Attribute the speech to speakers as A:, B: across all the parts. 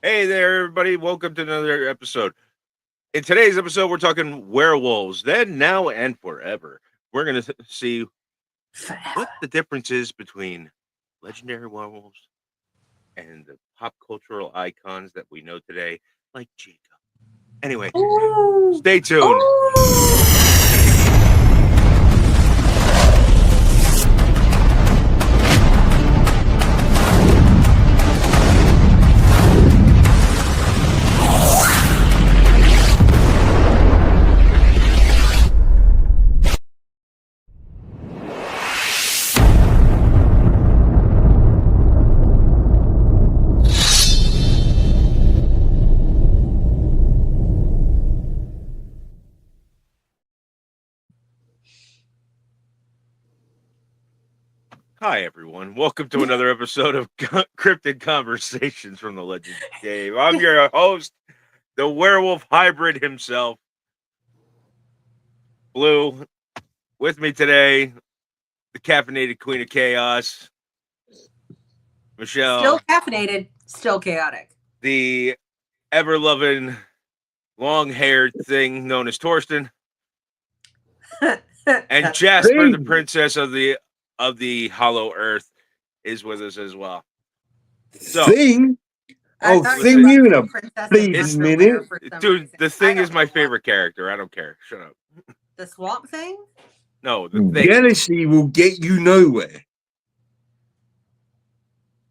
A: Hey there, everybody. Welcome to another episode. In today's episode, we're talking werewolves, then, now, and forever. We're going to see
B: Forever.
A: what the difference is between legendary werewolves and the pop cultural icons that we know today, like Jacob. Anyway,
B: Ooh.
A: stay tuned.
B: Ooh.
A: Hi, everyone. Welcome to another episode of Cryptid Conversations from the Legend Dave. I'm your host, the werewolf hybrid himself, Blue. With me today, the caffeinated queen of chaos, Michelle.
B: Still caffeinated, still chaotic.
A: The ever loving, long haired thing known as Torsten, and Jasper, the princess of the Hollow Earth, is with us as well. So,
C: Thing?
B: I
C: Oh,
B: thought you
C: Thing,
B: were
C: you in
B: about
C: a
B: to say Princess
C: bleeding
B: in Underwear
C: minute?
B: for some
A: dude,
B: reason.
A: the
B: I
A: thing
B: don't
A: is my
B: know
A: favorite character. I don't care. Shut up.
B: The swamp thing?
A: No, the thing.
C: Jealousy will get you nowhere.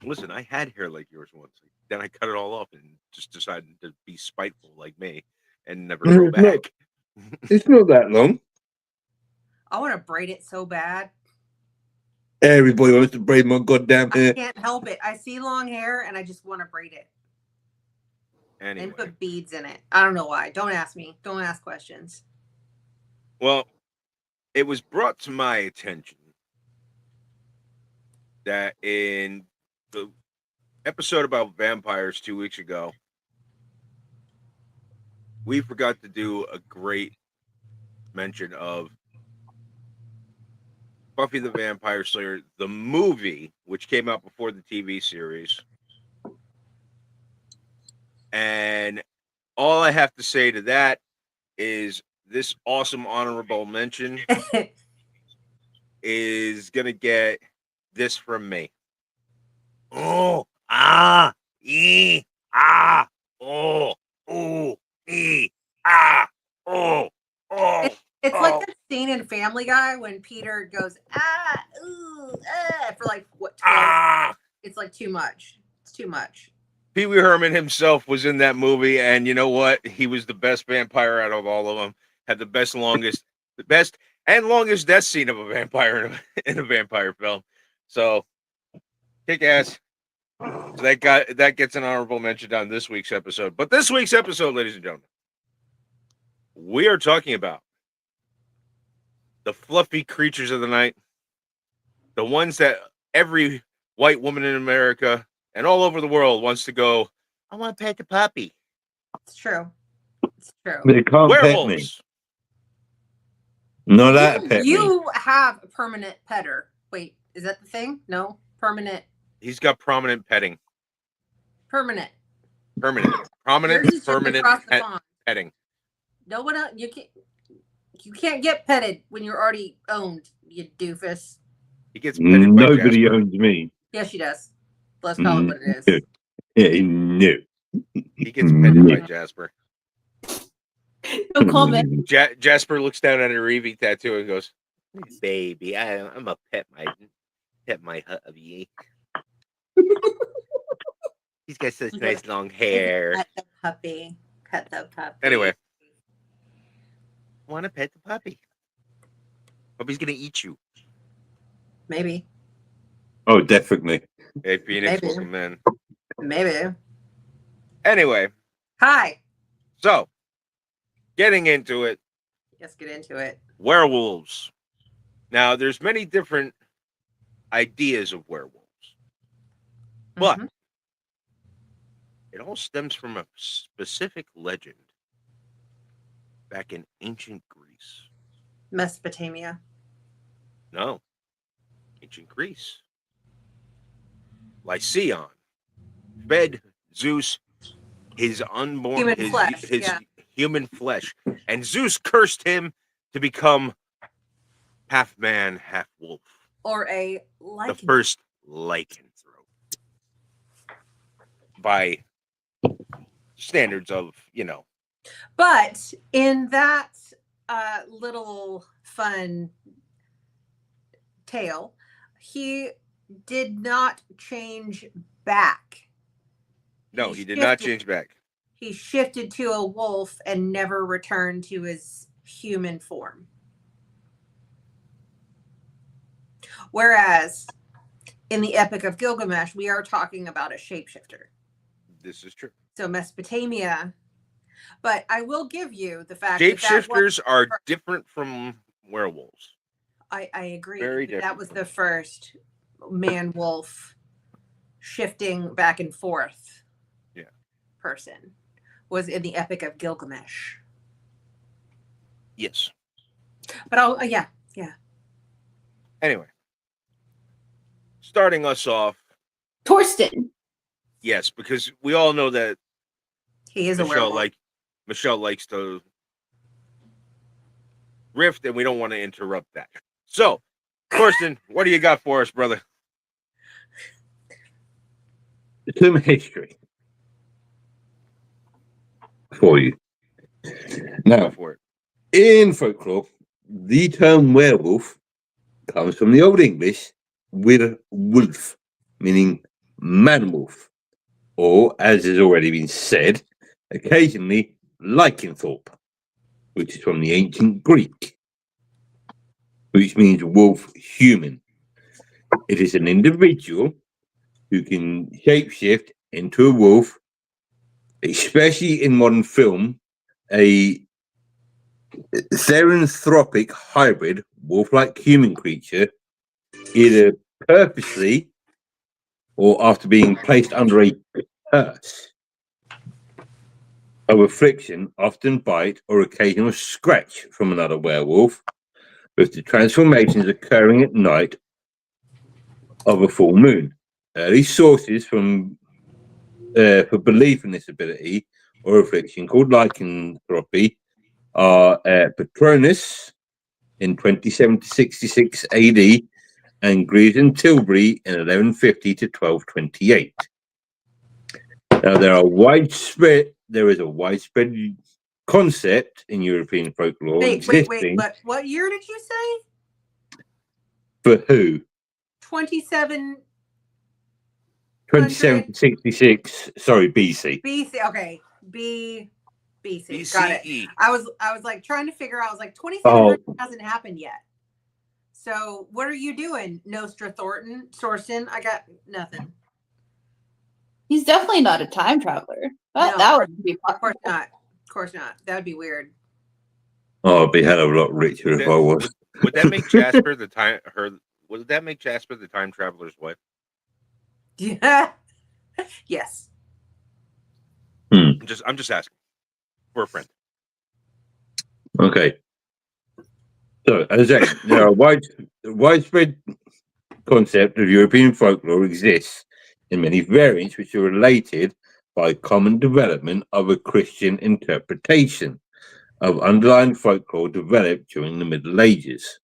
A: Listen, I had hair like yours once. Then I cut it all off and just decided to be spiteful like me and never grow
C: It's not,
A: back.
C: it's not that long.
B: I want to braid it so bad.
C: Everybody wants to braid my goddamn
B: I
C: hair.
B: can't help it. I see long hair and I just want to braid it
A: Anyway,
B: and put beads in it. I don't know why. Don't ask me. Don't ask questions.
A: well, it was brought to my attention that in the episode about vampires 2 weeks ago, we forgot to do a great mention of Buffy the Vampire Slayer, the movie, which came out before the TV series. And all I have to say to that is this awesome honorable mention is going to get this from me. Oh, ah, ee, ah, oh, ooh, ee, ah, oh, oh.
B: It's like that scene in Family Guy when Peter goes, for like, what, 12? It's like too much. It's too much.
A: Pee Wee Herman himself was in that movie, and you know what? He was the best vampire out of all of them. Had the best and longest death scene of a vampire in a vampire film. So, kick ass. So that gets an honorable mention on this week's episode. But this week's episode, ladies and gentlemen, we are talking about the fluffy creatures of the night, the ones that every white woman in America and all over the world wants to go, I want to pet the puppy.
B: It's true. It's true.
C: But it can't pet me.
A: Werewolves.
C: Not that pet me.
B: You have a permanent petter. Wait, is that the thing? No? Permanent.
A: He's got prominent petting.
B: Permanent.
A: Prominent,
B: Yours is just
A: permanent
B: across the pond.
A: petting.
B: No one else. You can't get petted when you're already owned, you doofus.
A: He gets petted by
C: Nobody
A: Jasper.
C: owns me.
B: Yes, she does. Let's call it what it
C: No.
B: is.
C: No.
A: He gets petted by Jasper.
B: No comment.
A: Jasper looks down at her Evie tattoo and goes, "Baby, I'm a pet my hubby. He's got such nice long hair.
B: Pet the puppy. Pet the puppy.
A: Anyway, want to pet the puppy? Puppy's gonna eat you.
B: Maybe.
C: Oh, definitely.
A: Hey, Phoenix,
B: Maybe.
A: welcome in.
B: Maybe.
A: Anyway,
B: Hi.
A: so getting into it.
B: Let's get into it.
A: Werewolves. Now, there's many different ideas of werewolves, but
B: Mhm.
A: it all stems from a specific legend back in ancient Greece.
B: Mesopotamia.
A: No, ancient Greece. Lycaon fed Zeus his unborn,
B: Human
A: his
B: flesh,
A: his
B: yeah.
A: human flesh, and Zeus cursed him to become half man, half wolf,
B: Or a
A: the
B: lycanthrope.
A: first lycanthrope, by standards of
B: But in that little fun tale, he did not change back.
A: No, he did not change back.
B: He shifted to a wolf and never returned to his human form. Whereas in the Epic of Gilgamesh, we are talking about a shapeshifter.
A: This is true.
B: So Mesopotamia, but I will give you the fact
A: Shapeshifters are different from werewolves.
B: I agree.
A: Very
B: That
A: different.
B: was the first man wolf shifting back and forth.
A: Yeah.
B: Person was in the Epic of Gilgamesh.
A: Yes.
B: But yeah.
A: Anyway, starting us off.
D: Torsten.
A: Yes, because we all know that
B: He is a werewolf.
A: Michelle likes to riff, and we don't want to interrupt that. So, Torsten, what do you got for us, brother?
C: Some history for you.
A: Go
C: Now,
A: for it.
C: in folklore, the term werewolf comes from the Old English with wolf, meaning man wolf, or, as has already been said, occasionally lycanthrope, which is from the ancient Greek, which means wolf human. It is an individual who can shapeshift into a wolf, especially in modern film, a theranthropic hybrid wolf-like human creature, either purposely or after being placed under a curse of affliction, often bite or occasional scratch from another werewolf, with the transformations occurring at night of a full moon. Early sources for belief in this ability or affliction, called lycanthropy, are Patronus in 27 to 66 AD and Greaves and Tilbury in 1150 to 1228. Now, there is a widespread concept in European folklore
B: Wait.
C: existing.
B: What year did you say?
C: For who?
B: 27.
C: 27 to 66. Sorry, BC.
B: BC. Okay. BC.
A: BCE.
B: Got it. I was like trying to figure out. I was like 2700 hasn't happened yet. So what are you doing, Nostra Thornton? I got nothing.
D: He's definitely not a time traveler.
B: No,
D: That would be
B: Of course not. Of course not. That would be weird.
C: Oh, I'd be a hell of a lot richer if I was.
A: Would that make Jasper the time would that make Jasper the time traveler's wife?
B: Yeah. Yes.
A: I'm just asking for a friend.
C: Okay. So, as I said, there are widespread concept of European folklore exists in many variants, which are related by common development of a Christian interpretation of underlying folklore developed during the Middle Ages.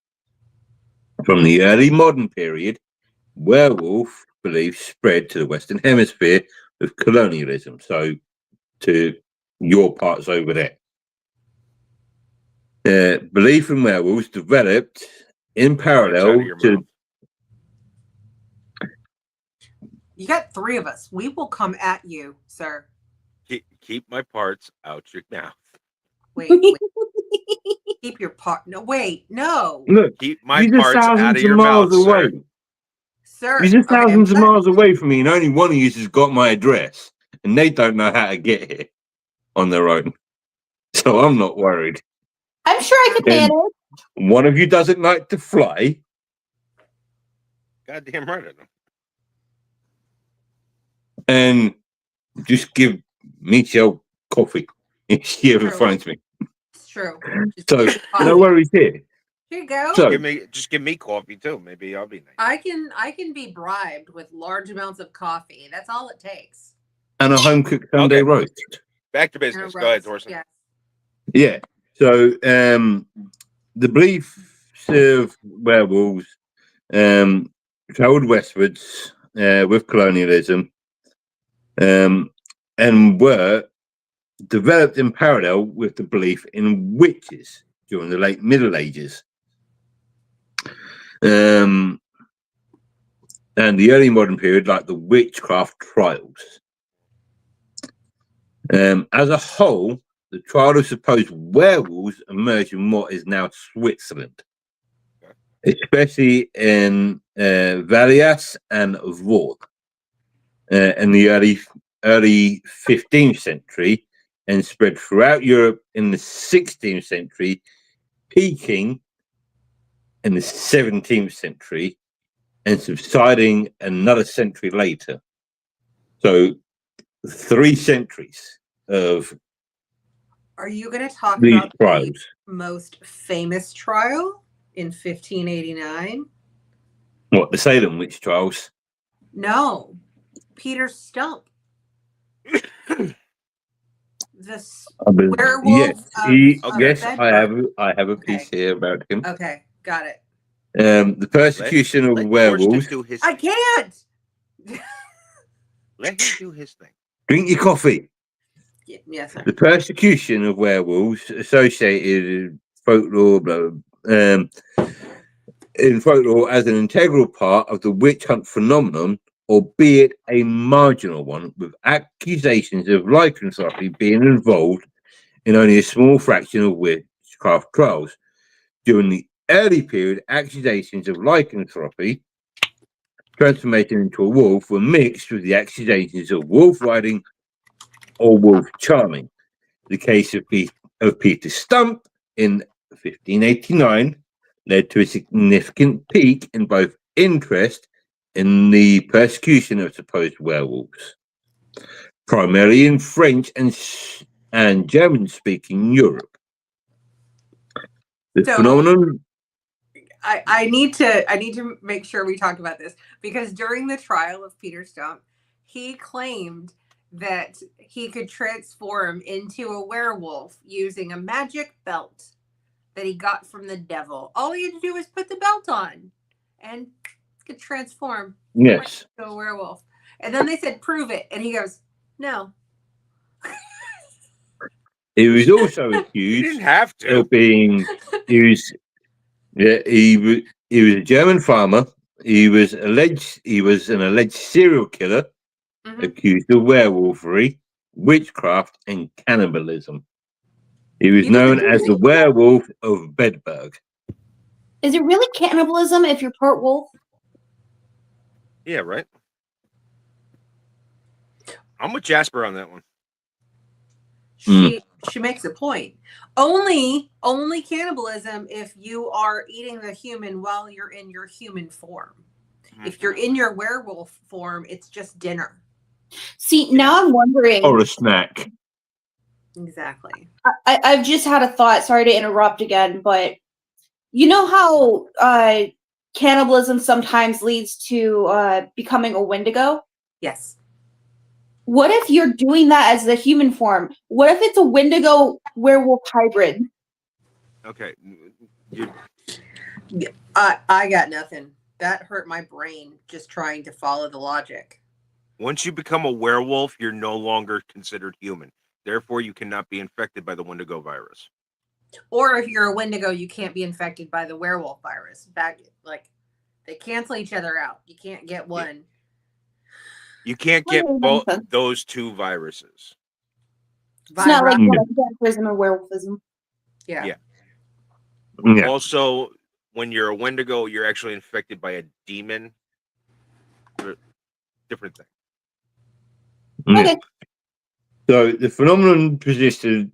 C: From the early modern period, werewolf beliefs spread to the Western Hemisphere with colonialism, so to your parts over there. Belief in werewolves developed in parallel to.
B: You got three of us. We will come at you, sir.
A: Keep my parts out your mouth.
B: Wait. Keep your part. No, wait. No.
C: Look,
A: keep my parts out of your
C: miles
A: mouth,
C: away.
B: Sir.
C: You're just thousands of miles away from me, and only one of you has got my address, and they don't know how to get here on their own. So I'm not worried.
D: I'm sure I can manage.
C: One of you doesn't like to fly.
A: Goddamn right I know.
C: And just give Michelle coffee if she ever finds me.
B: It's true.
C: So no worries here.
B: Here you go.
C: So
A: just give me coffee too. Maybe I'll be nice.
B: I can be bribed with large amounts of coffee. That's all it takes.
C: and a home cooked Sunday roast.
A: Back to business. Go ahead, Thorsten.
B: Yes.
C: Yeah. So the beliefs of werewolves traveled westwards with colonialism and were developed in parallel with the belief in witches during the late Middle Ages. And the early modern period, like the witchcraft trials. As a whole, the trial of supposed werewolves emerged in what is now Switzerland, especially in Vallias and Vaud in the early 15th century, and spread throughout Europe in the 16th century, peaking in the 17th century and subsiding another century later. So 3 centuries of
B: Are you going to talk
C: these
B: about the
C: trials.
B: most famous trial in 1589?
C: What, the Salem witch trials?
B: No, Peter Stump. The werewolf.
C: Yes,
B: Bedburg.
C: I have a piece here about him.
B: Okay, got it.
C: The persecution of werewolves.
B: I can't.
A: Let him do his thing.
C: Drink your coffee.
B: Yes, sir.
C: The persecution of werewolves associated with folklore, in folklore as an integral part of the witch hunt phenomenon, albeit a marginal one, with accusations of lycanthropy being involved in only a small fraction of witchcraft trials. During the early period, accusations of lycanthropy, transformation into a wolf, were mixed with the accusations of wolf riding or wolf charming. The case of Peter Stump in 1589 led to a significant peak in both interest in the persecution of supposed werewolves, primarily in French and German-speaking Europe. The phenomenon.
B: I need to make sure we talk about this, because during the trial of Peter Stump, he claimed that he could transform into a werewolf using a magic belt that he got from the devil. All he had to do was put the belt on and could transform
C: Yes.
B: into a werewolf. And then they said, prove it. And he goes, no.
C: He was also
A: You
C: accused
A: didn't have to.
C: of being. He was a German farmer. He was an alleged serial killer, accused of werewolfery, witchcraft, and cannibalism. He was known as the Werewolf of Bedburg.
D: Is it really cannibalism if you're part wolf?
A: Yeah, right. I'm with Jasper on that one.
B: She makes a point. Only cannibalism if you are eating the human while you're in your human form. If you're in your werewolf form, it's just dinner.
D: See, now I'm wondering.
C: Or a snack.
B: Exactly.
D: I've just had a thought. Sorry to interrupt again, but you know how cannibalism sometimes leads to becoming a Wendigo?
B: Yes.
D: What if you're doing that as the human form? What if it's a Wendigo werewolf hybrid?
A: Okay.
B: I got nothing. That hurt my brain just trying to follow the logic.
A: Once you become a werewolf, you're no longer considered human. Therefore, you cannot be infected by the Wendigo virus.
B: Or if you're a Wendigo, you can't be infected by the werewolf virus. They cancel each other out. You can't get one.
A: You can't get both those two viruses.
D: It's not like vampirism and werewolfism.
B: Yeah.
A: Also, when you're a Wendigo, you're actually infected by a demon. Different thing.
D: Okay.
C: So the phenomenon persisted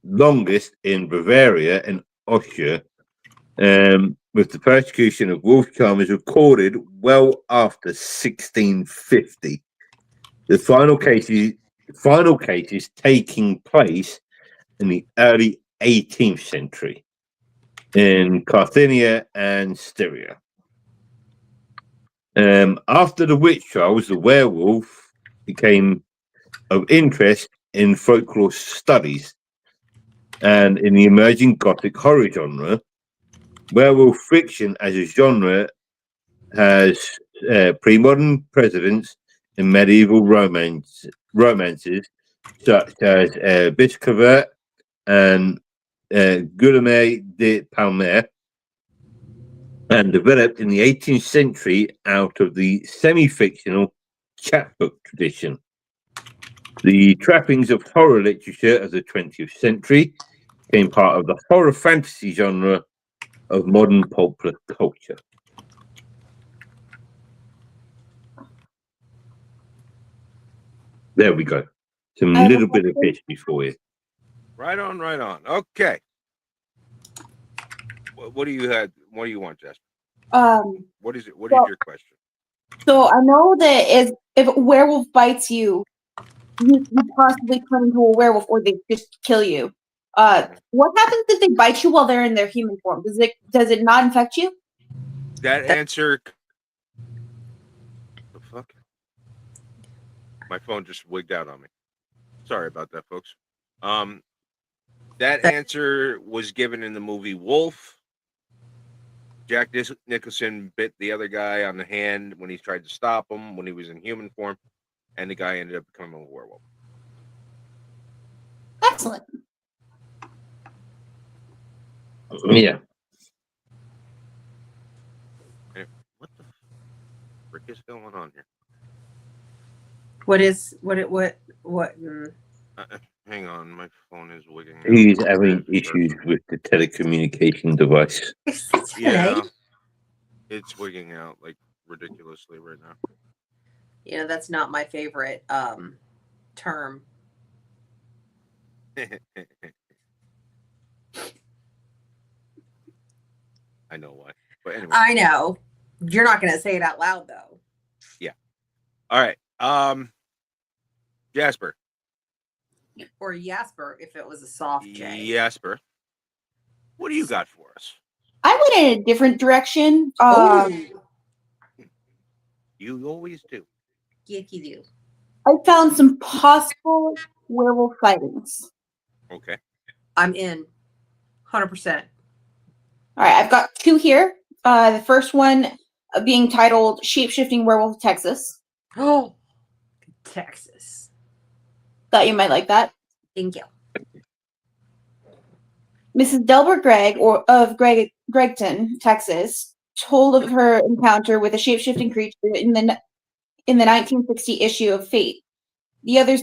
C: longest in Bavaria and Austria, with the persecution of wolf charmers recorded well after 1650. The final cases taking place in the early 18th century in Carthagia and Styria. After the witch trials, the werewolf became of interest in folklore studies and in the emerging Gothic horror genre. Werewolf fiction as a genre has pre-modern precedents in medieval romances such as Biscavert and Guillaume de Palmer, and developed in the 18th century out of the semi-fictional chapbook tradition. The trappings of horror literature of the 20th century became part of the horror fantasy genre of modern popular culture. There we go. Some
D: I have a
C: little bit of
D: question.
C: history for you.
A: Right on, right on. Okay. What do you had? What do you want, Jasper? What is it? What is your question?
D: So I know that if a werewolf bites you, you possibly turn into a werewolf, or they just kill you. What happens if they bite you while they're in their human form? Does it not infect you?
A: That answer. The fuck? My phone just wigged out on me. Sorry about that, folks. That answer was given in the movie Wolf. Jack Nicholson bit the other guy on the hand when he tried to stop him when he was in human form, and the guy ended up becoming a werewolf.
D: Excellent.
C: Yeah.
A: What the frick is going on here? Hang on, my phone is wigging out.
C: He's having issues with the telecommunication device.
A: Yeah, it's wigging out like ridiculously right now.
B: You know, that's not my favorite term.
A: I know why, but anyway.
B: I know. You're not going to say it out loud, though.
A: Yeah. All right. Jasper.
B: Or Jasper, if it was a soft J.
A: Jasper. What do you got for us?
D: I went in a different direction.
A: You always do.
B: Yes, you do.
D: I found some possible werewolf sightings.
A: Okay.
B: I'm in. 100%.
D: All right, I've got two here. The first one being titled Shape-Shifting Werewolf Texas.
B: Oh, Texas.
D: Thought you might like that.
B: Thank you.
D: Mrs. Delbert Gregg of Gregton, Texas, told of her encounter with a shape-shifting creature in the 1960 issue of Fate. The other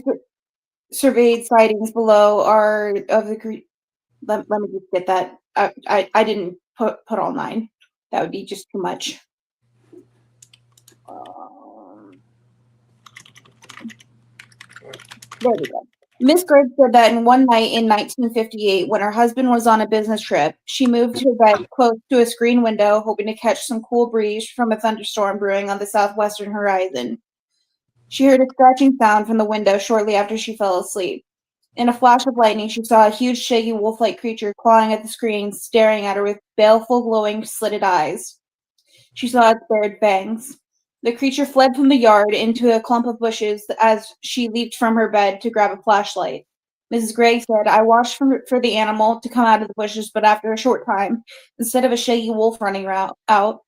D: surveyed sightings below are of the creature. Let me just get that. I didn't put all 9. That would be just too much. There we go. Miss Gregg said that in one night in 1958, when her husband was on a business trip, she moved her bed close to a screen window, hoping to catch some cool breeze from a thunderstorm brewing on the southwestern horizon. She heard a scratching sound from the window shortly after she fell asleep. In a flash of lightning, she saw a huge, shaggy, wolf-like creature clawing at the screen, staring at her with baleful, glowing, slitted eyes. She saw its bared fangs. The creature fled from the yard into a clump of bushes as she leaped from her bed to grab a flashlight. Mrs. Gregg said, "I watched for the animal to come out of the bushes, but after a short time, instead of a shaggy wolf running out,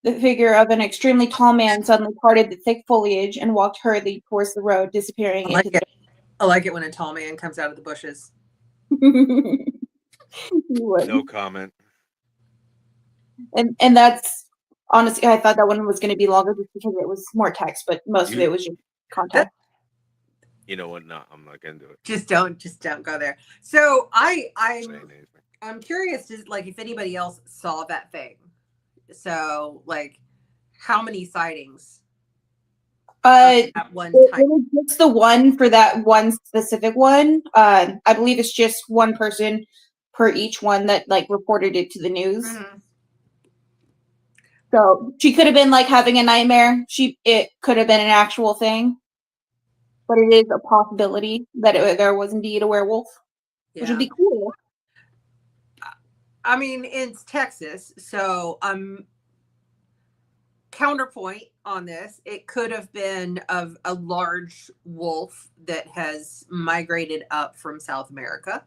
D: the figure of an extremely tall man suddenly parted the thick foliage and walked hurriedly towards the road, disappearing into the..."
B: I like it when a tall man comes out of the bushes.
A: No comment.
D: And that's honestly, I thought that one was going to be longer just because it was more text, but most of it was just content.
A: You know what? No, I'm not gonna do it.
B: Just don't go there. So I'm curious, just like if anybody else saw that thing. So like, how many sightings? At one time.
D: It was just the one for that one specific one. I believe it's just one person per each one that like reported it to the news.
B: Mm-hmm.
D: So she could have been like having a nightmare. It could have been an actual thing, but it is a possibility that there was indeed a werewolf, which would be cool.
B: I mean, it's Texas, so counterpoint on this, it could have been of a large wolf that has migrated up from South America.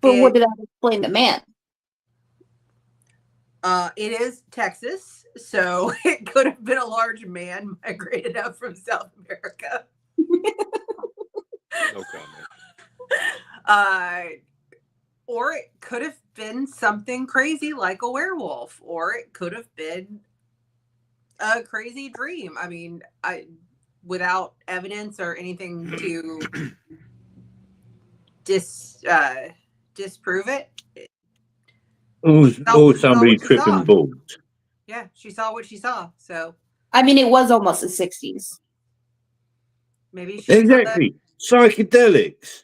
D: But what did that explain the man?
B: It is Texas, so it could have been a large man migrated up from South America.
A: No comment.
B: Or it could have been something crazy like a werewolf, or it could have been a crazy dream. I mean, without evidence or anything to disprove it.
C: Or somebody tripping balls.
B: Yeah, she saw what she saw. So
D: I mean, it was almost the 60s.
B: maybe she
C: Exactly. Psychedelics.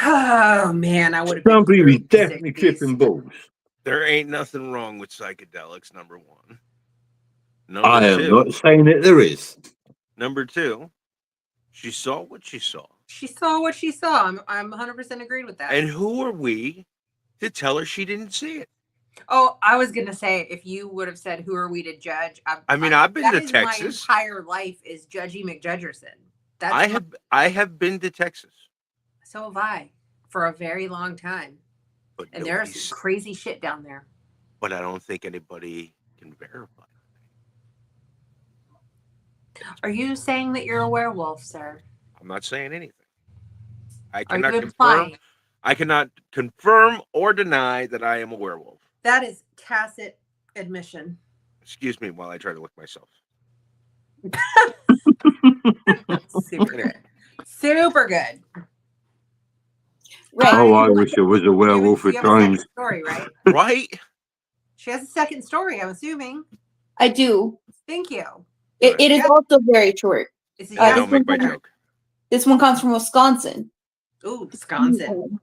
B: Oh man, I would have been.
C: Somebody was
B: through the
C: definitely
B: 60s.
C: tripping balls.
A: There ain't nothing wrong with psychedelics, number one.
C: I am not saying that there is.
A: Number two, she saw what she saw.
B: She saw what she saw. I'm 100% agreed with that.
A: And who are we to tell her she didn't see it?
B: Oh, I was gonna say, if you would have said, "Who are we to judge?"
A: I've been to Texas.
B: My entire life is Judgy McJudgerson.
A: I have been to Texas.
B: So have I, for a very long time.
A: But
B: and there's some crazy shit down there.
A: But I don't think anybody can verify.
B: Are you saying that you're a werewolf, sir?
A: I'm not saying anything. I cannot confirm or deny that I am a werewolf.
B: That is tacit admission.
A: Excuse me while I try to lick myself.
B: Super good. Super good.
D: Right.
C: Oh, I wish I was a werewolf at times.
B: Story, right?
A: Right?
B: She has a second story, I'm assuming.
D: I do.
B: Thank you.
D: It is also very short.
A: Don't make my joke.
D: This one comes from Wisconsin.
B: Ooh, Wisconsin.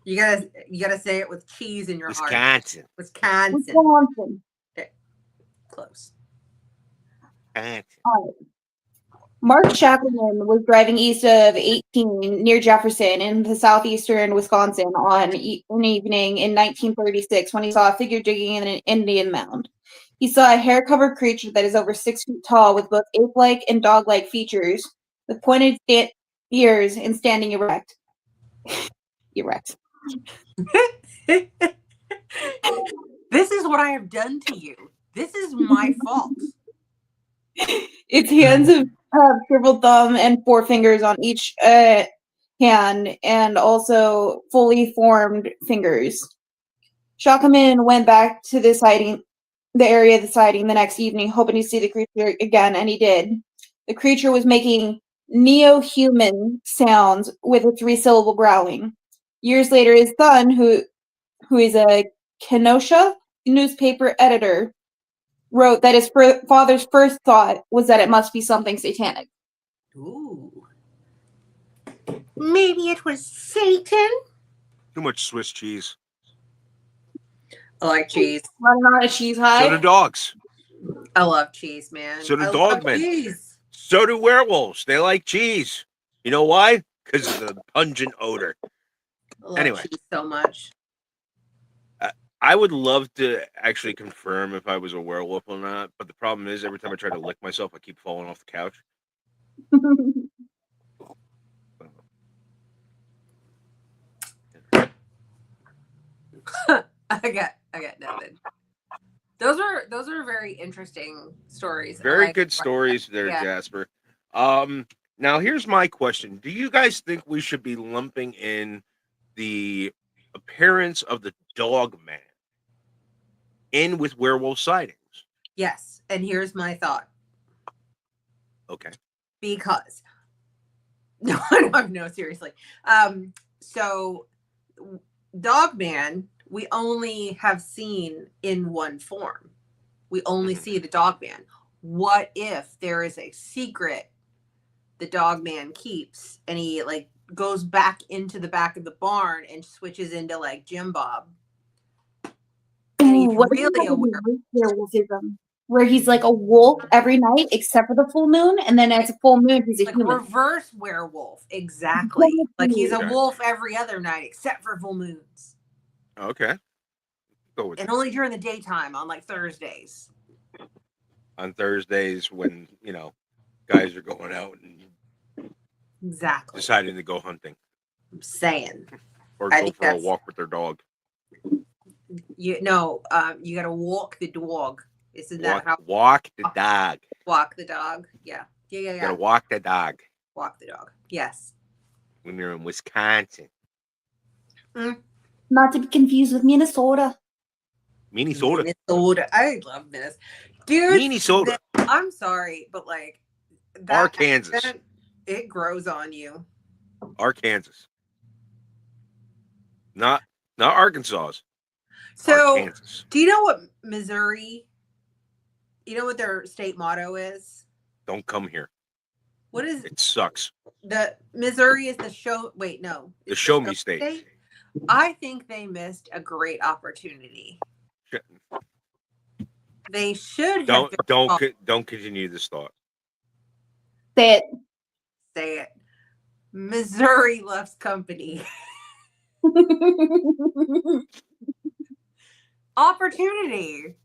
B: You gotta say it with cheese in your heart. Wisconsin. Okay. Close.
D: Mark Shackleton was driving east of 18 near Jefferson in the southeastern Wisconsin on an evening in 1936 when he saw a figure digging in an Indian mound. He saw a hair-covered creature that is over 6 feet tall with both ape-like and dog-like features, with pointed ears and standing erect. Erect.
B: This is what I have done to you. This is my fault.
D: Its hands have shriveled thumb and 4 fingers on each hand, and also fully formed fingers. Shackleton went back to the area of the sighting the next evening, hoping to see the creature again, and he did. The creature was making neo-human sounds with a 3-syllable growling. Years later, his son, who is a Kenosha newspaper editor, wrote that his father's first thought was that it must be something satanic.
B: Ooh. Maybe it was Satan?
A: Too much Swiss cheese.
B: I like cheese.
D: Running on a cheese high.
A: So do dogs.
B: I love cheese, man.
A: So do dogmen. So do werewolves. They like cheese. You know why? Because of the pungent odor.
B: I love cheese so much.
A: I would love to actually confirm if I was a werewolf or not, but the problem is every time I try to lick myself, I keep falling off the couch.
B: I got nothing. Those are very interesting stories.
A: Very good stories there, yeah. Jasper. Now here's my question. Do you guys think we should be lumping in the appearance of the dog man in with werewolf sightings?
B: Yes, and here's my thought.
A: Okay.
B: Because no, seriously. So Dogman, we only have seen in one form. We only see the Dogman. What if there is a secret the Dogman keeps, and he like goes back into the back of the barn and switches into like Jim Bob? And he's really a
D: werewolfism, where he's like a wolf every night except for the full moon, and then as a full moon he's a
B: like
D: human.
B: Reverse werewolf, exactly. Like he's a wolf every other night except for full moons.
A: Okay. Go with
B: and
A: that.
B: only during the daytime on like Thursdays.
A: On Thursdays when, guys are going out and
B: Exactly.
A: deciding to go hunting
B: I'm saying.
A: or
B: I
A: go
B: think
A: for a
B: that's
A: walk with their dog.
B: you gotta walk the dog. Isn't that how
A: Walk the dog.
B: walk the dog? Yeah.
A: You gotta walk the dog
B: Walk the dog. Yes.
A: when you're in Wisconsin.
D: Not to be confused with Minnesota.
A: Minnesota.
B: Minnesota. I love Minnesota. Dude,
A: Minnesota.
B: I'm sorry, but like that
A: Arkansas.
B: accent, it grows on you.
A: Arkansas. Not Arkansas.
B: So,
A: Arkansas.
B: do you know what Missouri? You know what their state motto is?
A: Don't come here.
B: What is
A: It sucks.
B: the Missouri is the show? Wait, no,
A: The
B: it's
A: show me state.
B: I think they missed a great opportunity. They should have
A: Don't continue this thought.
D: Say it.
B: say it. Missouri loves company. Opportunity.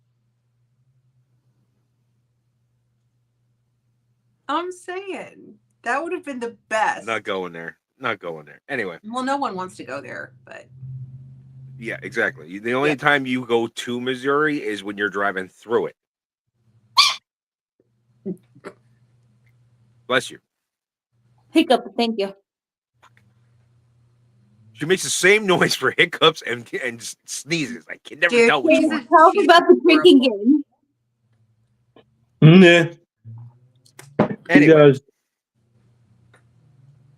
B: I'm saying that would have been the best.
A: Not going there. Anyway.
B: Well, no one wants to go there, but
A: Yeah, exactly. The only time you go to Missouri is when you're driving through it. Bless you.
D: Hiccup, thank you.
A: She makes the same noise for hiccups and sneezes. I can never
B: Dude,
A: tell which
B: she's
A: one.
D: Tell us
B: she's
D: about the drinking game.
C: Yeah, he
A: Anyway,
C: does.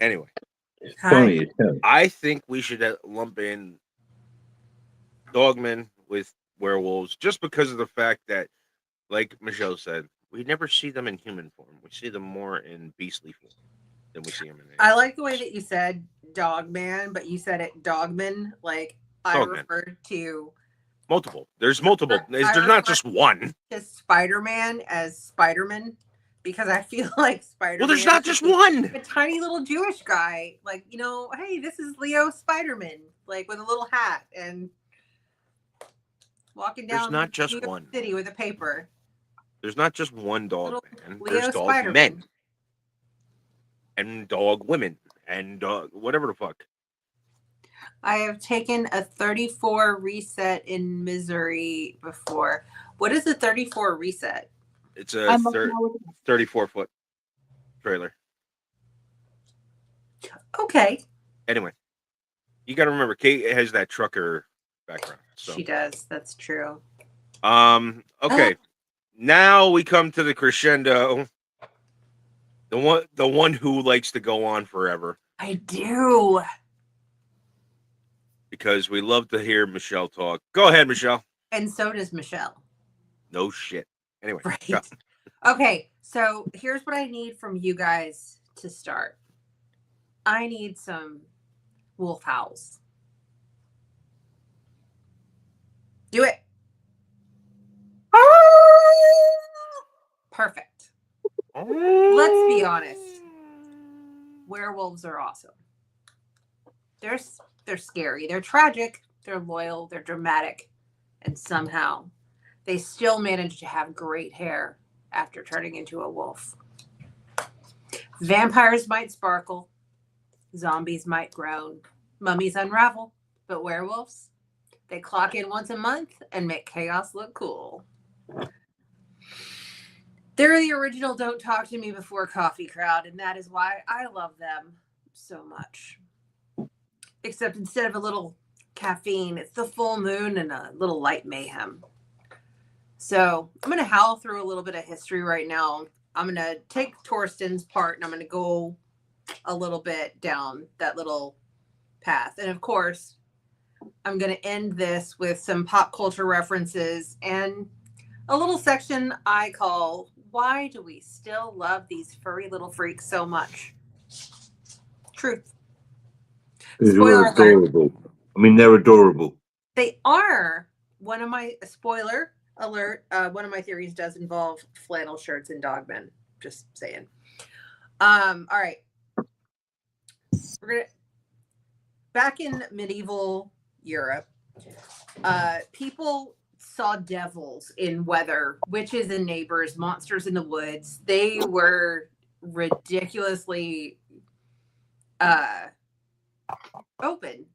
C: It's
B: Hi.
C: funny as hell.
A: I think we should lump in Dogmen with werewolves just because of the fact that, like Michelle said, we never see them in human form. We see them more in beastly form than we see them in.
B: I like the way that you said Dogman, but you said it Dogman. Like I
A: Dogman.
B: referred to
A: Multiple. There's multiple. There's not just one.
B: Spider-Man as Spider-Man because I feel like Spider-Man.
A: Well, there's not just one.
B: A tiny little Jewish guy, like hey, this is Leo Spider-Man, like with a little hat and walking down.
A: There's not just
B: New York
A: one.
B: City with a paper.
A: There's not just one dog man.
B: Leo
A: There's dog
B: Spider-Man.
A: men and dog women and whatever the fuck.
B: I have taken a 34 reset in Missouri before. What is a 34 reset?
A: It's a 34-foot trailer.
B: Okay.
A: Anyway, you got to remember, Kate has that trucker background. So.
B: She does. That's true.
A: Okay. Now we come to the crescendo. The one who likes to go on forever.
B: I do.
A: Because we love to hear Michelle talk. Go ahead, Michelle.
B: And so does Michelle.
A: No shit. Anyway.
B: Right.
A: Go.
B: Okay. So here's what I need from you guys to start. I need some wolf howls. Do it. Perfect. Let's be honest. Werewolves are awesome. They're scary. They're tragic. They're loyal. They're dramatic. And somehow they still manage to have great hair after turning into a wolf. Vampires might sparkle. Zombies might groan. Mummies unravel. But werewolves, they clock in once a month and make chaos look cool. They're the original Don't Talk to Me Before Coffee crowd, and that is why I love them so much. Except instead of a little caffeine, it's the full moon and a little light mayhem. So I'm going to howl through a little bit of history right now. I'm going to take Torsten's part and I'm going to go a little bit down that little path. And of course, I'm going to end this with some pop culture references and a little section I call, Why Do We Still Love These Furry Little Freaks So Much? Truth.
C: They're
B: Spoiler
C: adorable. I mean, they're adorable.
B: They are. Spoiler alert, one of my theories does involve flannel shirts and dogmen. Just saying. All right. Back in medieval Europe, People saw devils in weather, witches in neighbors, monsters in the woods. They were ridiculously open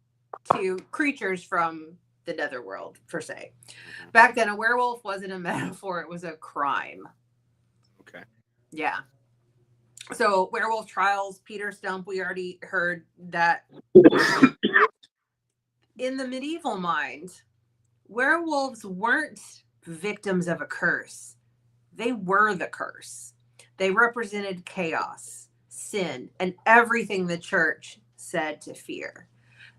B: to creatures from the netherworld, per se. Back then, a werewolf wasn't a metaphor, it was a crime.
A: Okay.
B: Yeah. So, werewolf trials, Peter Stump, we already heard that. In the medieval mind, werewolves weren't victims of a curse. They were the curse. They represented chaos, sin, and everything the church said to fear.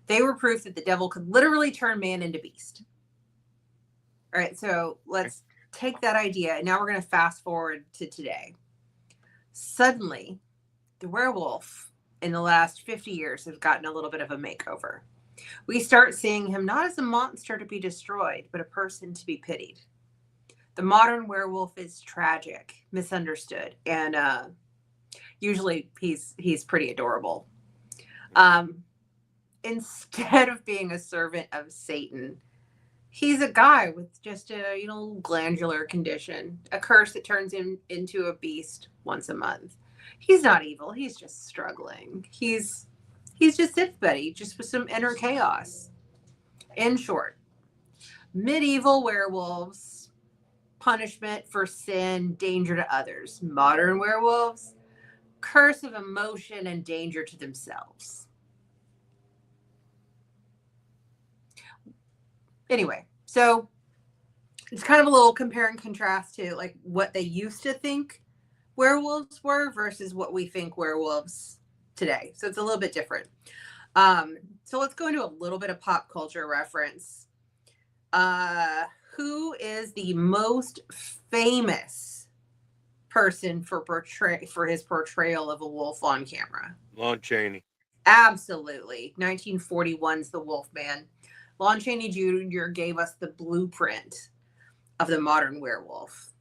B: They were proof that the devil could literally turn man into beast. All right, so let's take that idea, and now we're going to fast forward to today. Suddenly, the werewolf in the last 50 years has gotten a little bit of a makeover. We start seeing him not as a monster to be destroyed, but a person to be pitied. The modern werewolf is tragic, misunderstood, and usually he's pretty adorable. Instead of being a servant of Satan, he's a guy with just a glandular condition, a curse that turns him into a beast once a month. He's not evil. He's just struggling. He's just sympathetic, just with some inner chaos. In short, medieval werewolves, punishment for sin, danger to others. Modern werewolves, curse of emotion and danger to themselves. Anyway, so it's kind of a little compare and contrast to like what they used to think werewolves were versus what we think werewolves today. So it's a little bit different. So let's go into a little bit of pop culture reference. Who is the most famous person for his portrayal of a wolf on camera?
A: Lon Chaney.
B: Absolutely. 1941's The Wolfman. Lon Chaney Jr. gave us the blueprint of the modern werewolf.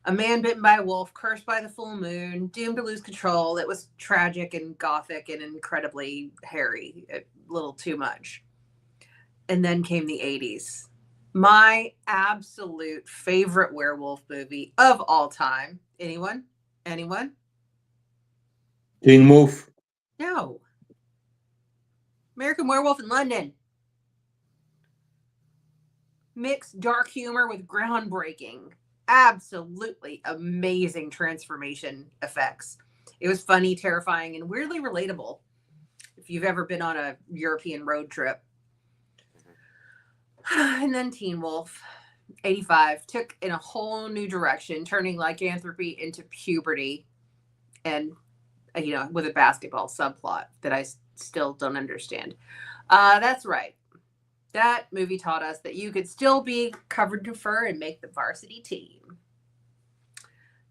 B: A man bitten by a wolf, cursed by the full moon, doomed to lose control. It was tragic and gothic and incredibly hairy, a little too much. And then came the 80s. My absolute favorite werewolf movie of all time. Anyone? Anyone?
C: Teen Wolf.
B: No. American Werewolf in London. Mixed dark humor with groundbreaking, absolutely amazing transformation effects. It was funny, terrifying, and weirdly relatable if you've ever been on a European road trip. And then Teen Wolf, 85, took in a whole new direction, turning lycanthropy into puberty and, with a basketball subplot that I still don't understand. That's right. That movie taught us that you could still be covered in fur and make the varsity team.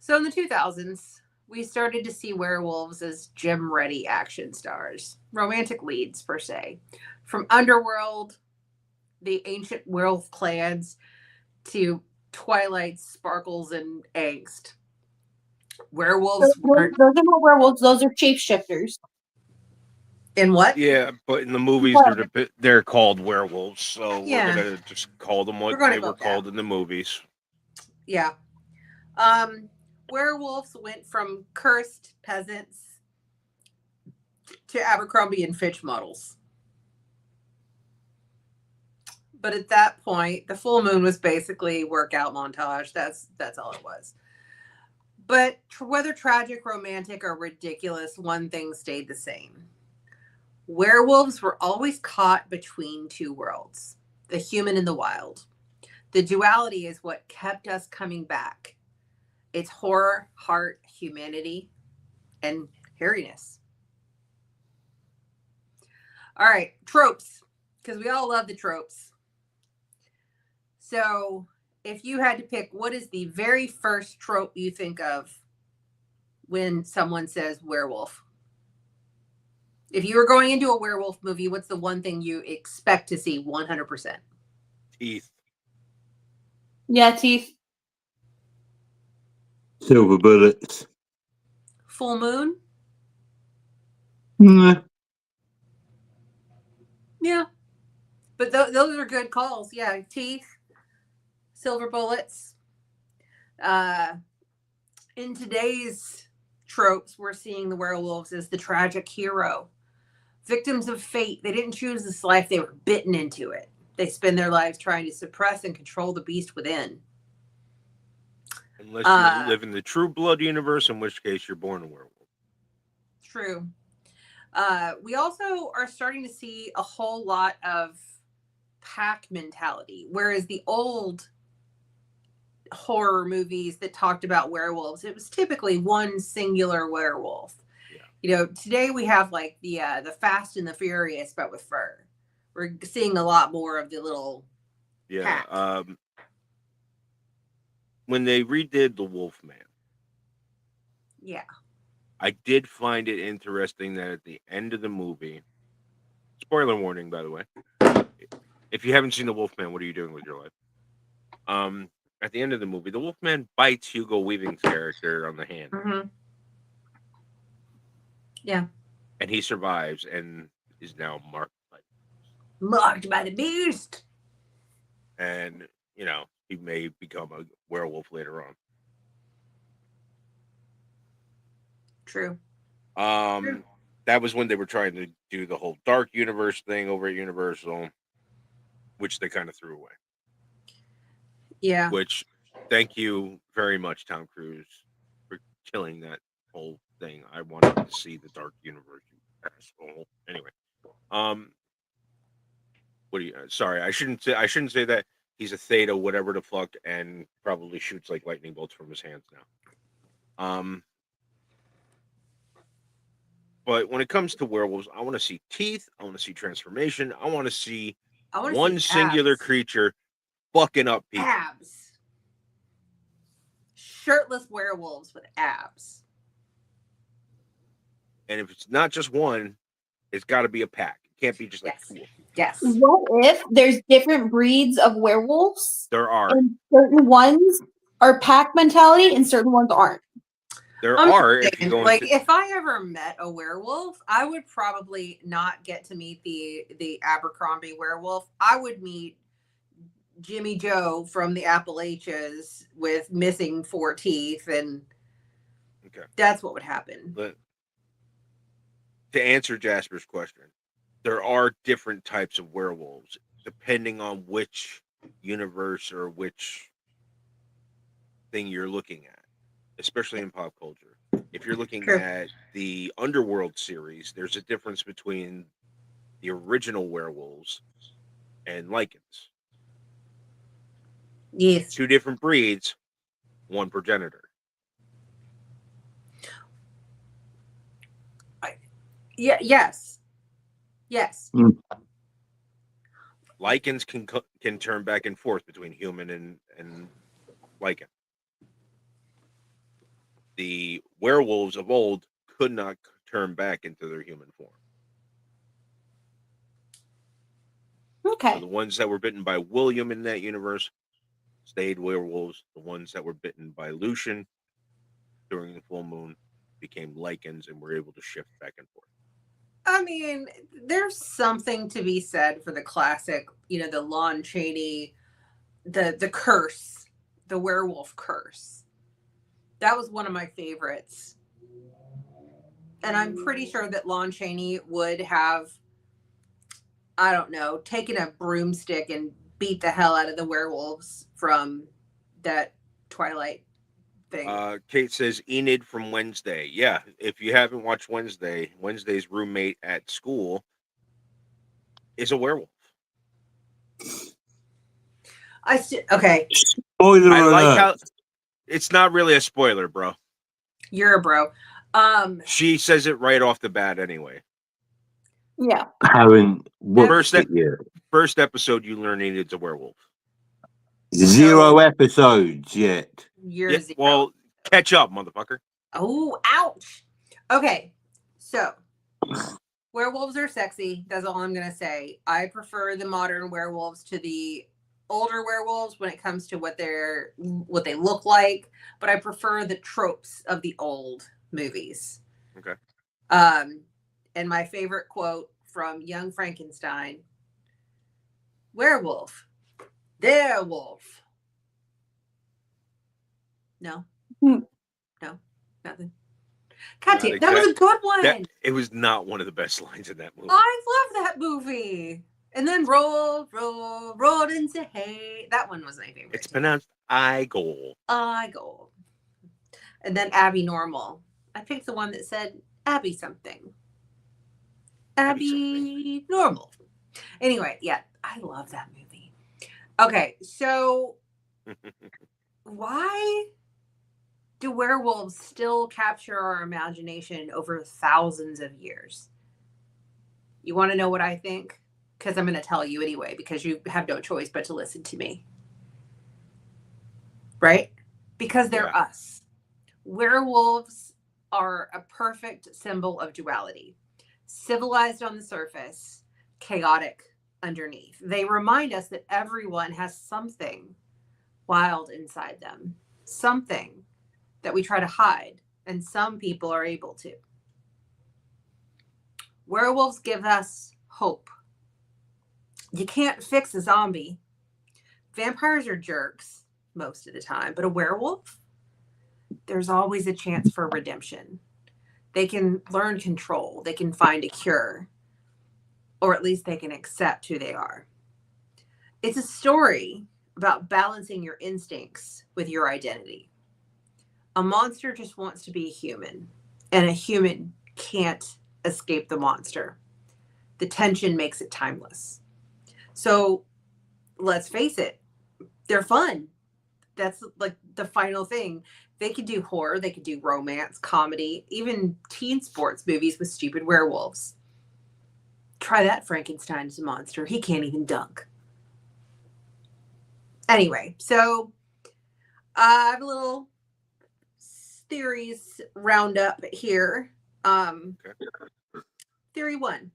B: So in the 2000s, we started to see werewolves as gym-ready action stars, romantic leads per se, from Underworld, the ancient werewolf clans, to Twilight sparkles and angst. Werewolves weren't...
D: Those are not werewolves. Those are shapeshifters.
B: In what?
A: Yeah, but in the movies they're called werewolves, so we're gonna just call them what they were called in the movies.
B: Yeah. Werewolves went from cursed peasants to Abercrombie and Fitch models. But at that point, the full moon was basically workout montage. That's all it was. But whether tragic, romantic, or ridiculous, one thing stayed the same. Werewolves were always caught between two worlds, the human and the wild. The duality is what kept us coming back. It's horror, heart, humanity, and hairiness. All right, tropes, because we all love the tropes. So if you had to pick, what is the very first trope you think of when someone says werewolf? If you were going into a werewolf movie, what's the one thing you expect to see 100%?
A: Teeth.
D: Yeah, teeth.
C: Silver bullets.
B: Full moon?
C: Nah.
B: Yeah. But those are good calls. Yeah, teeth, silver bullets. In today's tropes, we're seeing the werewolves as the tragic hero, victims of fate. They didn't choose this life; they were bitten into it. They spend their lives trying to suppress and control the beast within.
A: Unless you live in the True Blood universe, in which case you're born a werewolf.
B: True. We also are starting to see a whole lot of pack mentality, whereas the old horror movies that talked about werewolves, it was typically one singular werewolf.
A: Yeah.
B: You know, today we have like the Fast and the Furious, but with fur. We're seeing a lot more of the little pack.
A: When they redid the Wolfman,
B: Yeah.
A: I did find it interesting that at the end of the movie, spoiler warning, by the way, if you haven't seen the Wolfman, what are you doing with your life? At the end of the movie, the Wolfman bites Hugo Weaving's character on the hand.
B: Mm-hmm. Yeah.
A: And he survives and is now marked
B: by the beast.
A: And, you know, he may become a werewolf later on.
B: True.
A: That was when they were trying to do the whole dark universe thing over at Universal, which they kind of threw away.
B: Yeah.
A: Which, thank you very much, Tom Cruise, for killing that whole thing. I wanted to see the dark universe. Anyway, what do you? Sorry, I shouldn't say that. He's a Theta, whatever the fuck, and probably shoots like lightning bolts from his hands now. But when it comes to werewolves, I want to see teeth. I want to see transformation. I want to see one singular creature fucking up people.
B: Abs. Shirtless werewolves with abs.
A: And if it's not just one, it's got to be a pack. It can't be just like two.
B: Yes.
D: What if there's different breeds of werewolves?
A: There are.
D: And certain ones are pack mentality and certain ones aren't.
A: There are. If you go
B: like, if I ever met a werewolf, I would probably not get to meet the Abercrombie werewolf. I would meet Jimmy Joe from the Appalachians with missing 4 teeth, and that's what would happen.
A: But to answer Jasper's question, there are different types of werewolves depending on which universe or which thing you're looking at, especially in pop culture. If you're looking at the Underworld series, there's a difference between the original werewolves and lichens.
B: Yes.
A: 2 different breeds, 1 progenitor.
B: Yes.
A: Lichens can turn back and forth between human and lichen. The werewolves of old could not turn back into their human form.
D: Okay.
A: So the ones that were bitten by William in that universe stayed werewolves. The ones that were bitten by Lucian during the full moon became lichens and were able to shift back and forth.
B: I mean, there's something to be said for the classic, the Lon Chaney, the curse, the werewolf curse. That was one of my favorites. And I'm pretty sure that Lon Chaney would have, I don't know, taken a broomstick and beat the hell out of the werewolves from that Twilight thing.
A: Kate says Enid from Wednesday. Yeah, if you haven't watched Wednesday's roommate at school is a werewolf.
B: Okay.
C: Spoiler
A: I like
C: alert.
A: how it's not really a spoiler, bro.
B: You're a bro.
A: She says it right off the bat anyway.
D: Yeah.
A: First episode, you learn Enid's a werewolf.
C: 0 episodes yet.
B: Zero.
A: Well, catch up, motherfucker.
B: Oh, ouch. Okay, so werewolves are sexy. That's all I'm gonna say. I prefer the modern werewolves to the older werewolves when it comes to what they look like, but I prefer the tropes of the old movies.
A: Okay.
B: And my favorite quote from Young Frankenstein: Werewolf. Werewolf. No.
D: Hmm.
B: No. Nothing. God
A: Not
B: damn, that was a good one.
A: It was not one of the best lines in that movie.
B: I love that movie. And then roll into hay. That one was my favorite.
A: It's pronounced Igol.
B: Igol. And then Abby Normal. I picked the one that said Abby something. Abby Normal. Anyway, yeah, I love that movie. Okay, so why do werewolves still capture our imagination over thousands of years? You want to know what I think? Because I'm going to tell you anyway, because you have no choice but to listen to me. Right? Because they're us. Werewolves are a perfect symbol of duality. Civilized on the surface, chaotic underneath. They remind us that everyone has something wild inside them. Something that we try to hide, and some people are able to. Werewolves give us hope. You can't fix a zombie. Vampires are jerks most of the time, but a werewolf, there's always a chance for redemption. They can learn control. They can find a cure, or at least they can accept who they are. It's a story about balancing your instincts with your identity. A monster just wants to be a human, and a human can't escape the monster. The tension makes it timeless. So let's face it, they're fun. That's like the final thing. They could do horror, they could do romance, comedy, even teen sports movies with stupid werewolves. Try that Frankenstein's monster. He can't even dunk. Anyway, so I have a little theories roundup here. Theory 1.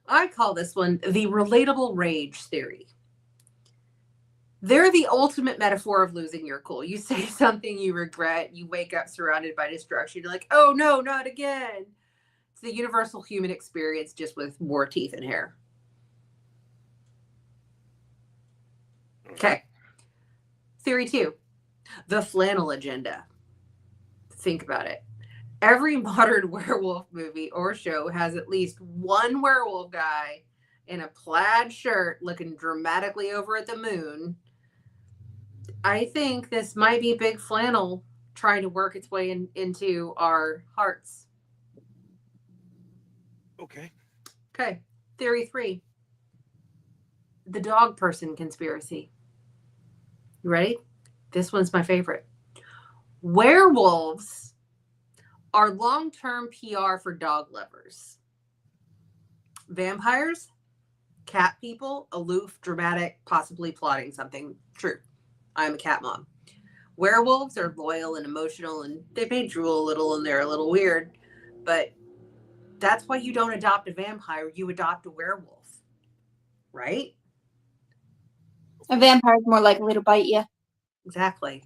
B: I call this one the relatable rage theory. They're the ultimate metaphor of losing your cool. You say something you regret, you wake up surrounded by destruction. You're like, oh no, not again. It's the universal human experience, just with more teeth and hair. Okay. Theory 2. The flannel agenda. Think about it. Every modern werewolf movie or show has at least one werewolf guy in a plaid shirt looking dramatically over at the moon. I think this might be Big Flannel trying to work its way into our hearts.
A: Okay.
B: Okay. Theory 3. The dog person conspiracy. You ready? This one's my favorite. Werewolves are long-term PR for dog lovers. Vampires, cat people, aloof, dramatic, possibly plotting something. True. I'm a cat mom. Werewolves are loyal and emotional, and they may drool a little and they're a little weird, but that's why you don't adopt a vampire, you adopt a werewolf. Right?
D: A vampire's more likely to bite you.
B: Exactly.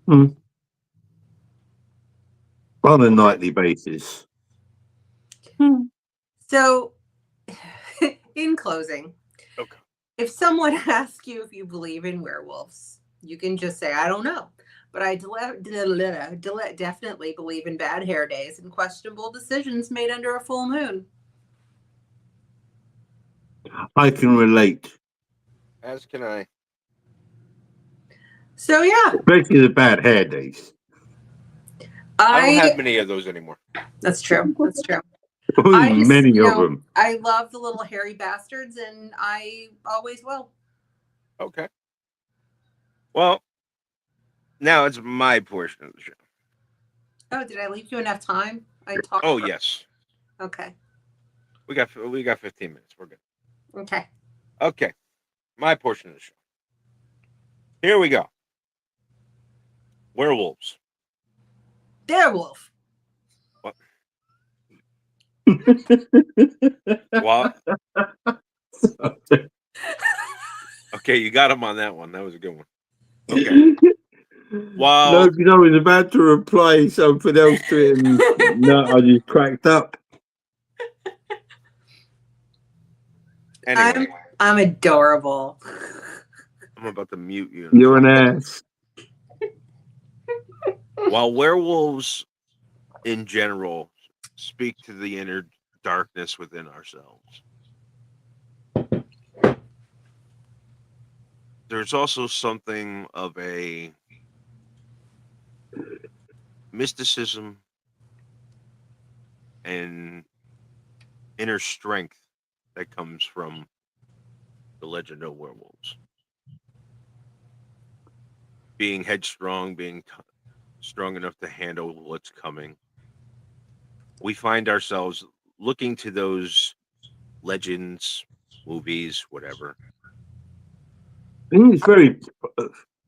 C: On a nightly basis.
B: So, in closing,
A: Okay.
B: if someone asks you if you believe in werewolves, you can just say, I don't know. But I definitely believe in bad hair days and questionable decisions made under a full moon.
C: I can relate.
A: As can I.
B: So, yeah.
C: Especially the bad hair days.
A: I don't have many of those anymore.
B: That's true. That's true.
C: Many of them.
B: I love the little hairy bastards, and I always will.
A: Okay. Well, now it's my portion of the show.
B: Oh, did I leave you enough time? I talked.
A: Oh, yes.
B: Okay.
A: We got 15 minutes. We're good.
B: Okay.
A: Okay. My portion of the show. Here we go. Werewolves.
B: Werewolf.
A: What? What? Okay, you got him on that one. That was a good one. Okay. Wow.
C: No, because I was about to reply something else to him. No, I just cracked up.
A: Anyway.
B: I'm adorable.
A: I'm about to mute you.
C: You're an ass.
A: While werewolves in general speak to the inner darkness within ourselves, there's also something of a mysticism and inner strength that comes from the legend of werewolves. Being headstrong, being strong enough to handle what's coming. We find ourselves looking to those legends, movies, whatever.
C: I think it's very.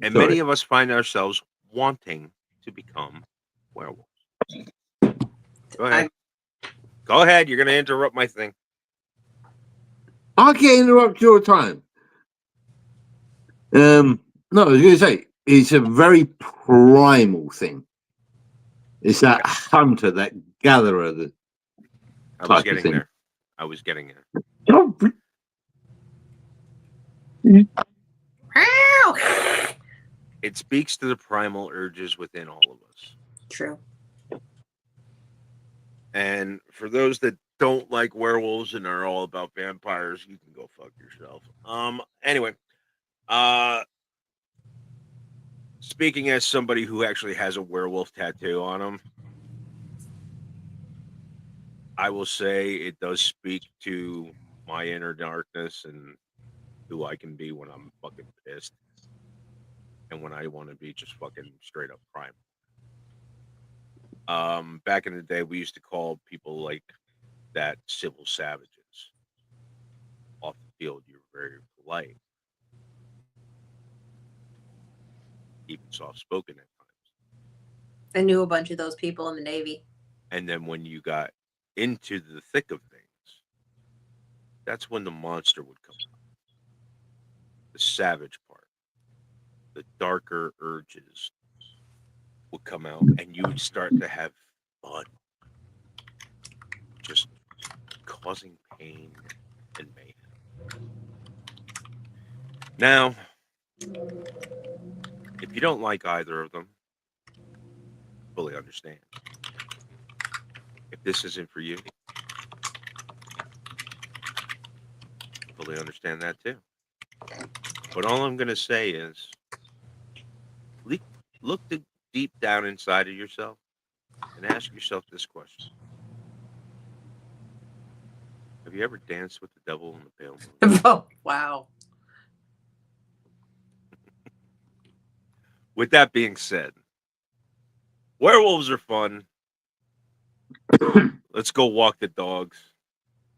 A: And
C: Sorry.
A: many of us find ourselves wanting to become werewolves. Go ahead. Go ahead. You're going to interrupt my thing.
C: I can't interrupt your time. No, I was going to say it's a very primal thing. It's that hunter, that gatherer. That
A: I was
C: type of
A: getting
C: thing.
A: there. I was getting there.
C: Oh,
A: It speaks to the primal urges within all of us.
B: True.
A: And for those that don't like werewolves and are all about vampires, you can go fuck yourself. Anyway, speaking as somebody who actually has a werewolf tattoo on him, I will say it does speak to my inner darkness and who I can be when I'm fucking pissed and when I want to be just fucking straight up primal. Back in the day, we used to call people like that civil savages. Off the field, you're very polite, even soft spoken at times.
B: I knew a bunch of those people in the Navy.
A: And then when you got into the thick of things, that's when the monster would come out. The savage part, the darker urges would come out, and you would start to have fun, just causing pain and mayhem. Now, if you don't like either of them, fully understand. If this isn't for you, fully understand that too. But all I'm going to say is look deep down inside of yourself and ask yourself this question. Have you ever danced with the devil in the pale moon?
B: Oh, wow.
A: With that being said, werewolves are fun. Let's go walk the dogs.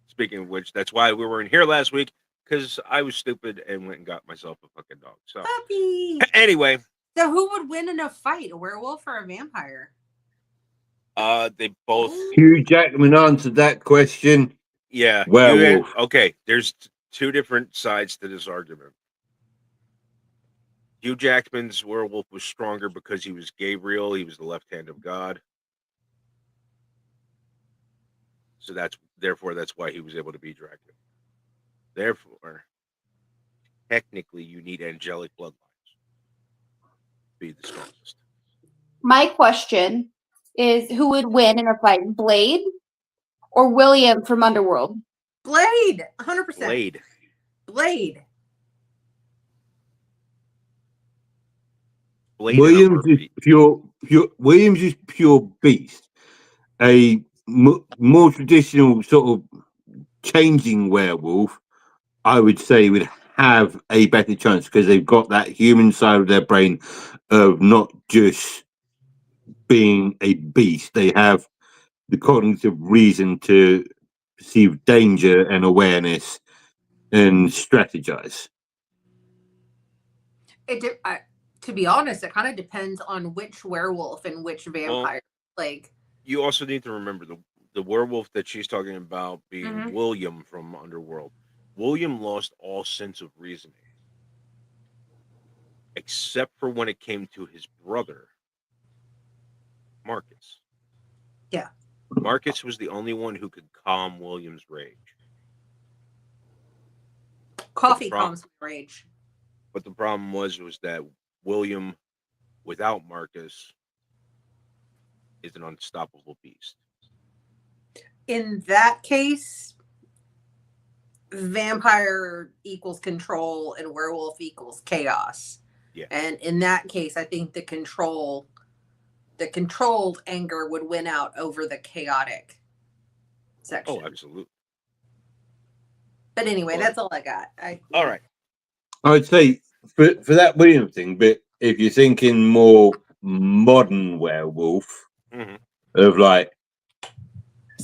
A: Speaking of which, that's why we were in here last week, because I was stupid and went and got myself a fucking dog. So
B: Puppy.
A: anyway,
B: So who would win in a fight, a werewolf or a vampire?
A: they both.
C: Hugh Jackman answered that question.
A: Yeah.
C: Werewolf.
A: Okay, there's two different sides to this argument. Hugh Jackman's werewolf was stronger because he was Gabriel. He was the left hand of God. So that's why he was able to be Dracula. Therefore, technically, you need angelic bloodlines to be the strongest.
D: My question is, who would win in a fight, Blade or William from Underworld?
B: Blade, 100%.
A: Blade.
B: Blade.
C: Williams is pure. Williams is pure beast. A more traditional sort of changing werewolf, I would say, would have a better chance because they've got that human side of their brain of not just being a beast. They have the cognitive reason to perceive danger and awareness and strategize.
B: To be honest, it kind of depends on which werewolf and which vampire.
A: You also need to remember the werewolf that she's talking about being William from Underworld. William lost all sense of reasoning, except for when it came to his brother, Marcus.
B: Yeah.
A: Marcus was the only one who could calm William's rage.
B: Coffee
A: prob-
B: calms my rage.
A: But the problem was that William, without Marcus, is an unstoppable beast.
B: In that case, vampire equals control and werewolf equals chaos.
A: Yeah.
B: And in that case, I think the controlled anger would win out over the chaotic section.
A: Oh, absolutely.
B: But anyway,
A: Well,
B: that's all I got.
A: All right.
C: I would say for that William thing, but if you're thinking more modern werewolf
A: Mm-hmm.
C: of like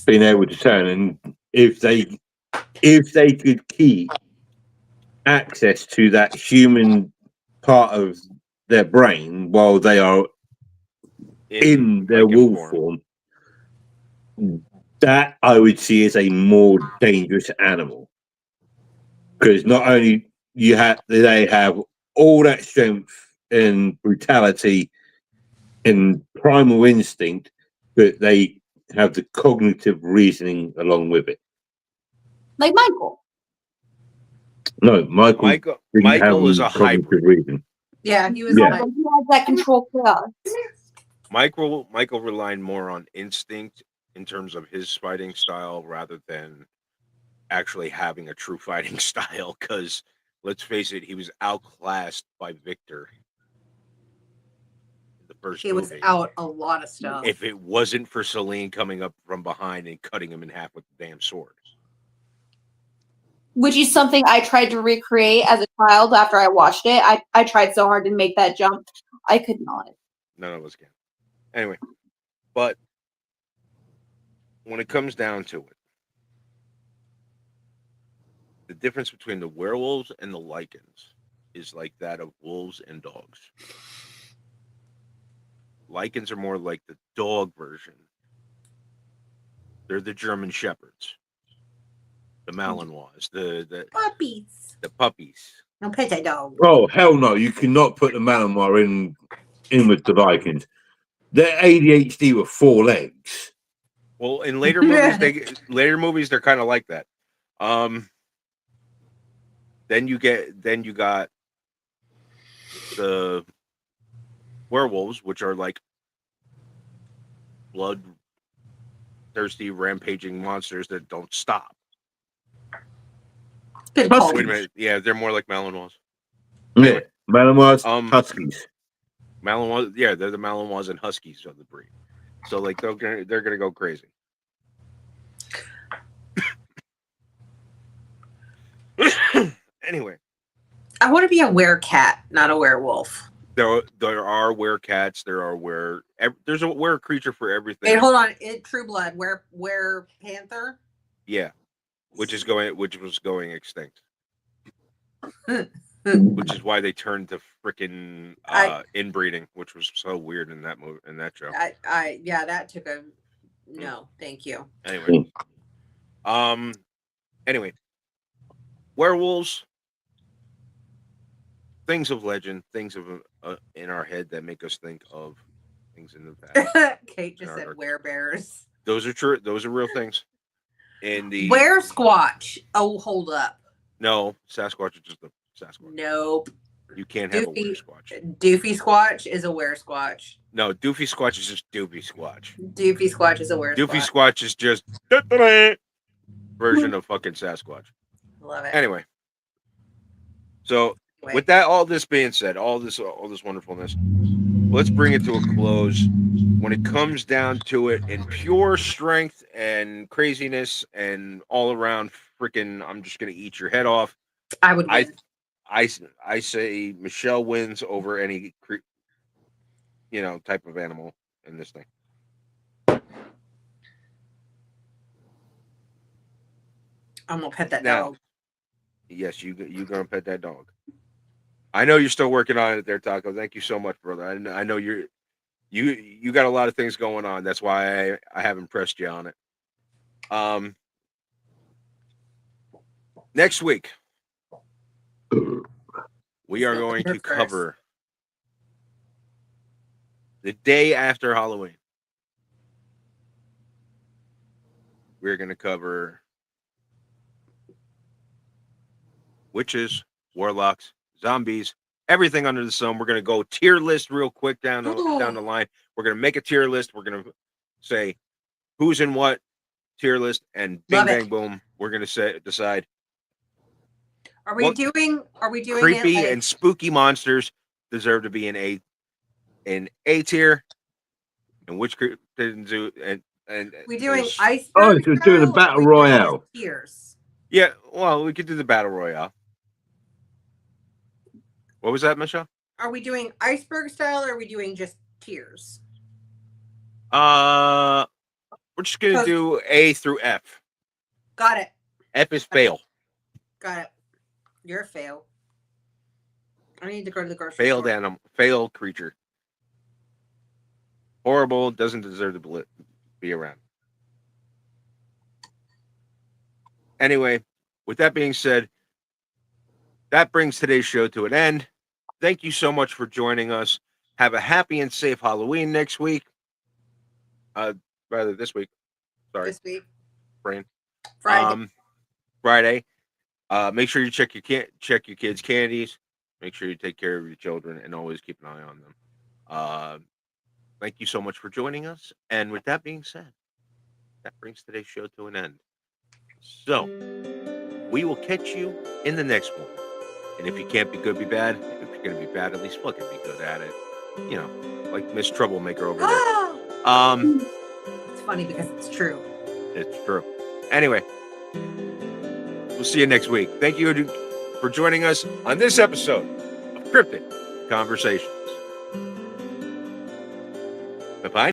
C: being able to turn, and if they could keep access to that human part of their brain while they are in their wolf form, that I would see as a more dangerous animal, because not only they have all that strength and brutality and primal instinct, but they have the cognitive reasoning along with it.
D: Like Michael.
C: No, Michael didn't have
A: Michael is a
C: cognitive
A: hybrid.
C: reason.
B: Yeah, he was.
C: Yeah.
D: But he has that control chaos.
A: Michael relied more on instinct in terms of his fighting style rather than actually having a true fighting style. Because let's face it, he was outclassed by Victor in the first
B: He was
A: movie.
B: out a lot of stuff.
A: If it wasn't for Celine coming up from behind and cutting him in half with the damn sword.
D: Which is something I tried to recreate as a child after I watched it. I tried so hard to make that jump. I could not.
A: None of us can. Anyway, but when it comes down to it, the difference between the werewolves and the lichens is like that of wolves and dogs. Lichens are more like the dog version. They're the German shepherds, the Malinois, the
B: Puppies.
A: puppies.
B: No pet that dog.
C: Oh hell no! You cannot put the Malamar in with the Vikings. Their ADHD with 4 legs.
A: Well, in later movies, they're kind of like that. Then you got the werewolves, which are like bloodthirsty, rampaging monsters that don't stop.
B: Good
C: Huskies.
B: call.
A: Wait a minute, yeah, they're more like Malinois.
C: Yeah, Malamars, Huskies.
A: Malinois, yeah, they're the Malinois and Huskies of the breed. So like they're gonna go crazy. Anyway,
B: I want to be a werecat, not a werewolf.
A: there are werecats. There's a were creature for everything.
B: Wait, hold on. True Blood, were panther.
A: Yeah, which was going extinct. Which is why they turned to freaking inbreeding, which was so weird in that movie, in that show.
B: That took a no. Thank you.
A: Anyway, werewolves, things of legend, things of in our head that make us think of things in the past.
B: Kate just said werebears.
A: Those are true. Those are real things. And the
B: Weresquatch. Oh, hold up.
A: No, Sasquatch is just a Sasquatch.
B: Nope.
A: You can't have a Weresquatch.
B: Doofy Squatch is a Weresquatch.
A: No, Doofy Squatch is just Doofy Squatch.
B: Doofy Squatch is a Weresquatch.
A: Doofy Squatch is just version of fucking Sasquatch.
B: Love it.
A: Anyway, so with that, all this being said, all this wonderfulness, let's bring it to a close. When it comes down to it, in pure strength and craziness and all around freaking, I'm just gonna eat your head off.
B: I would win.
A: I say Michelle wins over any type of animal in this thing.
B: I'm gonna pet that dog.
A: Yes, you gonna pet that dog. I know you're still working on it there, Taco. Thank you so much, brother. I know you got a lot of things going on. That's why I haven't pressed you on it. Next week we are going to cover the day after Halloween. We're going to cover witches, warlocks, zombies, everything under the sun. We're going to go tier list real quick down the line. We're going to make a tier list. We're going to say who's in what tier list, and bing,
B: Love it.
A: bang, boom. We're going to decide.
B: Are we doing
A: creepy
B: it like,
A: and spooky monsters deserve to be in A tier, and which didn't do and
B: we doing
A: there's-
B: iceberg?
C: Oh, so we're doing a
B: style, or
C: battle
B: we doing
C: royale.
B: just tiers.
A: Yeah, well, we could do the battle royale. What was that, Michelle?
B: Are we doing iceberg style, or are we doing just tiers?
A: We're just gonna do A through F.
B: Got it.
A: F is fail.
B: Got it. You're a fail. I need to go to the grocery store.
A: Failed animal. Failed creature. Horrible. Doesn't deserve to be around. Anyway, with that being said, that brings today's show to an end. Thank you so much for joining us. Have a happy and safe Halloween next week. Rather this week. Sorry.
B: This week.
A: Brain.
B: Friday.
A: Friday. Make sure you check your kids' candies. Make sure you take care of your children and always keep an eye on them. Thank you so much for joining us. And with that being said, that brings today's show to an end. So we will catch you in the next one. And if you can't be good, be bad. If you're gonna be bad, at least fucking be good at it. You know, like Miss Troublemaker over there.
B: It's funny because it's true.
A: It's true. Anyway, we'll see you next week. Thank you for joining us on this episode of Cryptid Conversations.